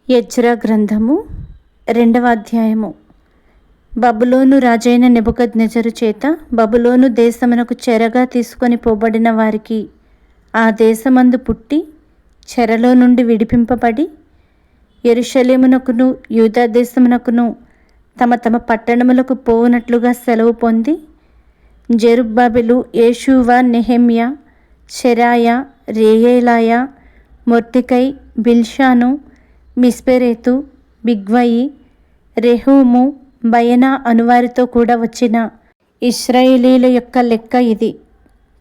Ezra గ్రంథము 2వ అధ్యాయము. బబులోను రాజైన నెబుకద్నెజరు చేత బబులోను దేశమునకు చెరగా తీసుకొని పోబడిన వారికి ఆ దేశమందు పుట్టి చెరలో నుండి విడిపింపబడి యెరూషలేమునకును యూదా దేశమునకును తమ తమ పట్టణములకు పోవునట్లుగా సెలవు పొంది జెరుబ్బాబెలు, యేషూవ, నెహెమ్యా, శెరాయ, రేయేలాయ, మొర్దెకై, బిల్షాను, మిస్పెరెతు, బిగ్వయి, రెహూము, బయనా అనువారితో కూడా వచ్చిన ఇశ్రాయేలీల యొక్క లెక్క ఇది.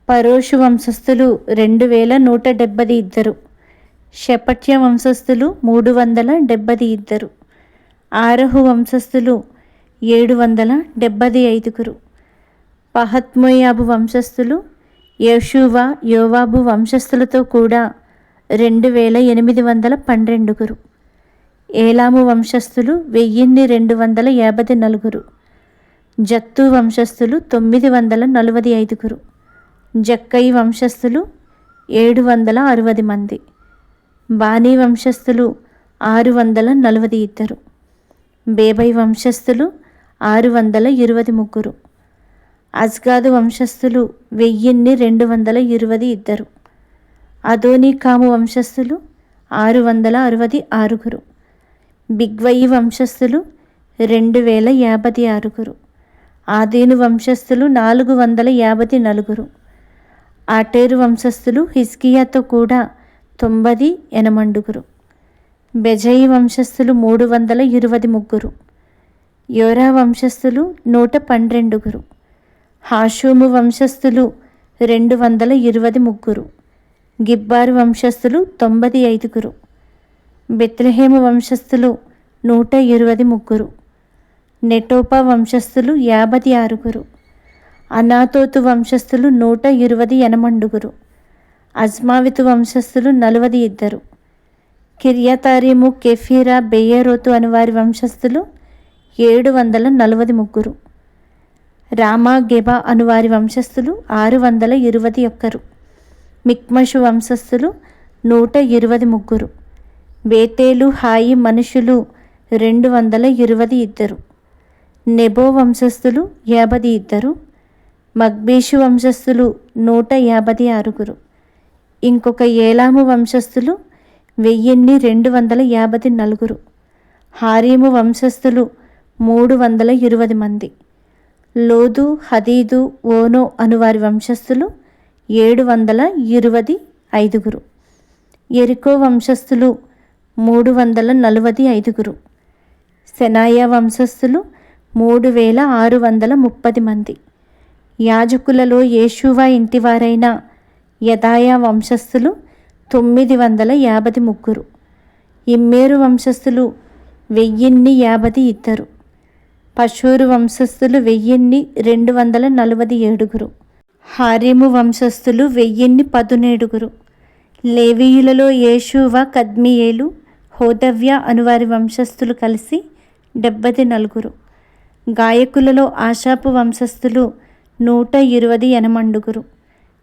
పరోషు వంశస్థులు 2172, షెపట్య వంశస్థులు 372, ఆరహు వంశస్థులు 775, పహత్మోయాబు వంశస్థులు యేషూవ, యోవాబు వంశస్థులతో కూడా 2812, ఏలాము వంశస్థులు 1254, జత్తు వంశస్థులు 945, జక్కయి వంశస్థులు 760 మంది, బానీ వంశస్థులు 642, బేబై వంశస్థులు 623, అజ్గాదు వంశస్థులు 1222, అదోనీకాము వంశస్థులు 666, బిగ్వయి వంశస్థులు 2056, ఆదీను వంశస్థులు 454, ఆటేరు వంశస్థులు హిజ్కియాతో కూడా 90 బెజయి వంశస్థులు 323, యోరా వంశస్థులు 112, హాషూము వంశస్థులు 223, గిబ్బారు వంశస్థులు 95, బెత్లెహేము వంశస్థులు 123, నెటోపా వంశస్థులు 56, అనాతోతు వంశస్థులు 128, అజ్మావితు వంశస్థులు 42, కిర్యతారీము, కెఫీరా, బెయేరోతు అని వారి వంశస్థులు 743, రామా, గెబా అనువారి వంశస్థులు 621, మిక్మషు వంశస్థులు 123, బేతేలు, హాయి మనుషులు 222, నెబో వంశస్థులు 52, మగ్బీషు వంశస్థులు 156, ఇంకొక ఏలాము వంశస్థులు 1254, హారీము వంశస్థులు 320 మంది, లోదు, హదీదు, ఓనో అనువారి వంశస్థులు 725, యెరికో వంశస్థులు 345, సెనాయ వంశస్థులు 3630 మంది, యాజకులలో యేషూవ ఇంటివారైన యదాయ వంశస్థులు 953, ఇమ్మేరు వంశస్థులు 1052, పషూరు వంశస్థులు 1247, హారీము వంశస్థులు 1017, లేవీయులలో యేషూవ, కద్మియేలు, హోదవ్య అనువారి వంశస్థులు కలిసి 74, గాయకులలో ఆషాపు వంశస్థులు 128,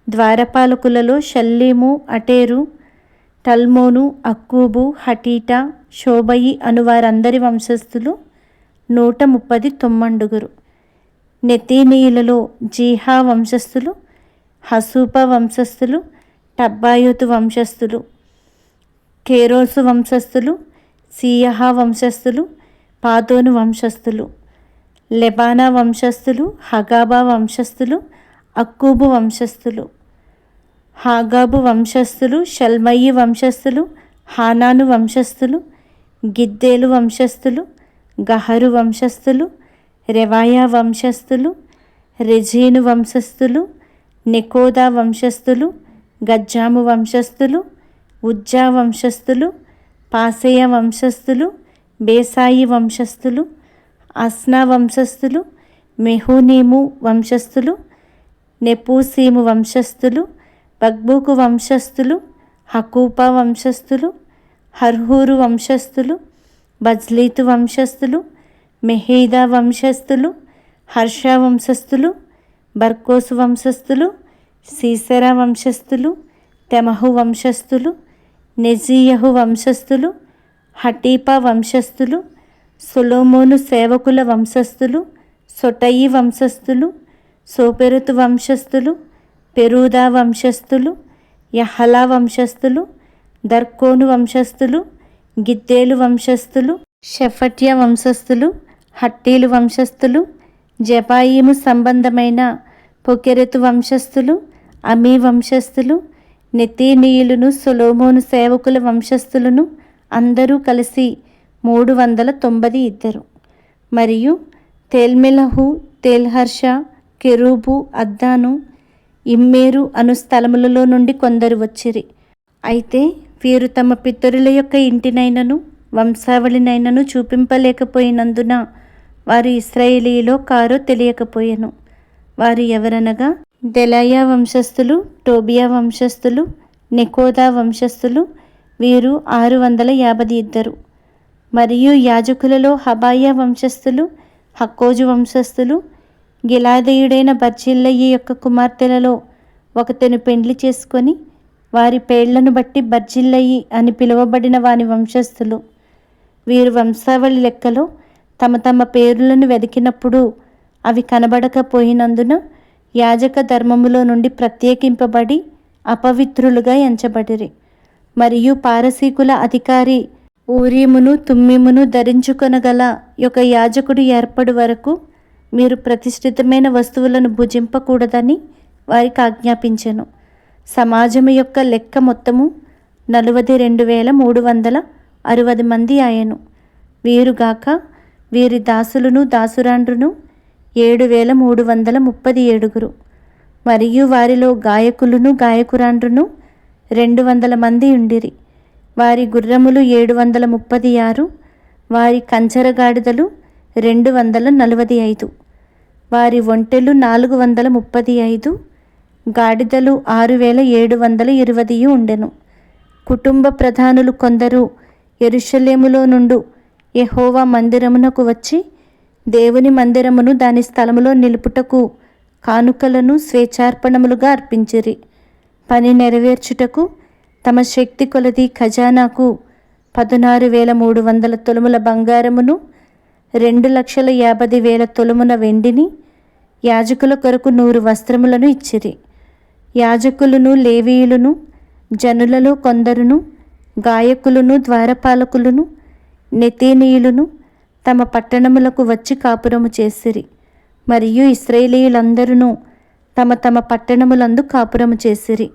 ద్వారపాలకులలో షల్లీము, అటేరు, టల్మోను, అక్కూబు, హటీటా, షోబయి అనువారందరి వంశస్థులు 139, నెతీనీయులలో జీహా వంశస్థులు, హసూప వంశస్థులు, టబ్బాయోతు వంశస్థులు, కేరోసు వంశస్థులు, సీయహా వంశస్థులు, పాదోను వంశస్థులు, లెబానా వంశస్థులు, హగాబా వంశస్థులు, అక్కూబు వంశస్థులు, హాగాబు వంశస్థులు, షల్మయి వంశస్థులు, హానాను వంశస్థులు, గిద్దేలు వంశస్థులు, గహరు వంశస్థులు, రెవాయా వంశస్థులు, రెజీను వంశస్థులు, నెకోదా వంశస్థులు, గజ్జాము వంశస్థులు, ఉజ్జా వంశస్థులు, పాసెయ వంశస్థులు, బేసాయి వంశస్థులు, అస్నా వంశస్థులు, మెహూనీము వంశస్థులు, నెపూసీము వంశస్థులు, బగ్బూకు వంశస్థులు, హకూపా వంశస్థులు, హర్హూరు వంశస్థులు, బజ్లీతు వంశస్థులు, మెహీదా వంశస్థులు, హర్ష వంశస్థులు, బర్కోసు వంశస్థులు, సీసెరా వంశస్థులు, తెమహు వంశస్థులు, నెజీయహు వంశస్థులు, హటీపా వంశస్థులు, సొలొమోను సేవకుల వంశస్థులు, సొటయి వంశస్థులు, సోపెరుతు వంశస్థులు, పెరూదా వంశస్థులు, యహలా వంశస్థులు, దర్కోను వంశస్థులు, గిద్దేలు వంశస్థులు, షెఫట్య వంశస్థులు, హట్టీలు వంశస్థులు, జెబాయిము సంబంధమైన పొకెరెతు వంశస్థులు, అమీ వంశస్థులు, నెతీనీయులను, సొలొమోను సేవకుల వంశస్థులను అందరూ కలిసి 392. మరియు తేల్మెలహు, తేల్హర్ష, కెరూబు, అద్దాను, ఇమ్మేరు అను స్థలములలో నుండి కొందరు వచ్చిరి. అయితే వీరు తమ పితరుల యొక్క ఇంటినైనను వంశావళినైనను చూపింపలేకపోయినందున వారు ఇశ్రాయేలీయులో కారో తెలియకపోయెను. వారు ఎవరనగా దెలాయా వంశస్థులు, టోబియా వంశస్థులు, నెకోదా వంశస్థులు, వీరు 652. మరియు యాజకులలో హబాయా వంశస్థులు, హక్కోజు వంశస్థులు, గిలాదీయుడైన బర్జిల్లయి యొక్క కుమార్తెలలో ఒకతెను పెండ్లి చేసుకొని వారి పేర్లను బట్టి బర్జిల్లయి అని పిలువబడిన వాని వంశస్థులు. వీరు వంశావళి లెక్కలో తమ తమ పేర్లను వెదికినప్పుడు అవి కనబడకపోయినందున యాజక ధర్మములో నుండి ప్రత్యేకింపబడి అపవిత్రులుగా ఎంచబడిరి. మరియు పారసీకుల అధికారి ఊరీమును తుమ్మీమును ధరించుకొనగల ఒక యాజకుడు ఏర్పడు వరకు మీరు ప్రతిష్ఠితమైన వస్తువులను భుజింపకూడదని వారికి ఆజ్ఞాపించెను. సమాజము యొక్క లెక్క మొత్తము 42,360 మంది ఆయను. వీరుగాక వీరి దాసులను దాసురాండ్రును 7,337. మరియు వారిలో గాయకులను గాయకురాండ్రును 200 మంది ఉండిరి. వారి గుర్రములు 736, వారి కంచరగాడిదలు 245, వారి ఒంటెలు 435, గాడిదలు 6,720 ఉండెను. కుటుంబ ప్రధానులు కొందరు యెరూషలేములో నుండు యెహోవా మందిరమునకు వచ్చి దేవుని మందిరమును దాని స్థలములో నిలుపుటకు కానుకలను స్వేచ్ఛార్పణములుగా అర్పించిరి. పని నెరవేర్చుటకు తమ శక్తి కొలది ఖజానాకు 16,300 తులముల బంగారమును, 2,50,000 తులముల వెండిని, యాజకుల కొరకు 100 వస్త్రములను ఇచ్చిరి. యాజకులను, లేవీయులను, జనులలో కొందరును, గాయకులను, ద్వారపాలకులను, నెతీనీయులను తమ పట్టణములకు వచ్చి కాపురము చేసిరి. మరియు ఇశ్రాయేలీయులందరూ తమ తమ పట్టణములందు కాపురము చేసిరి.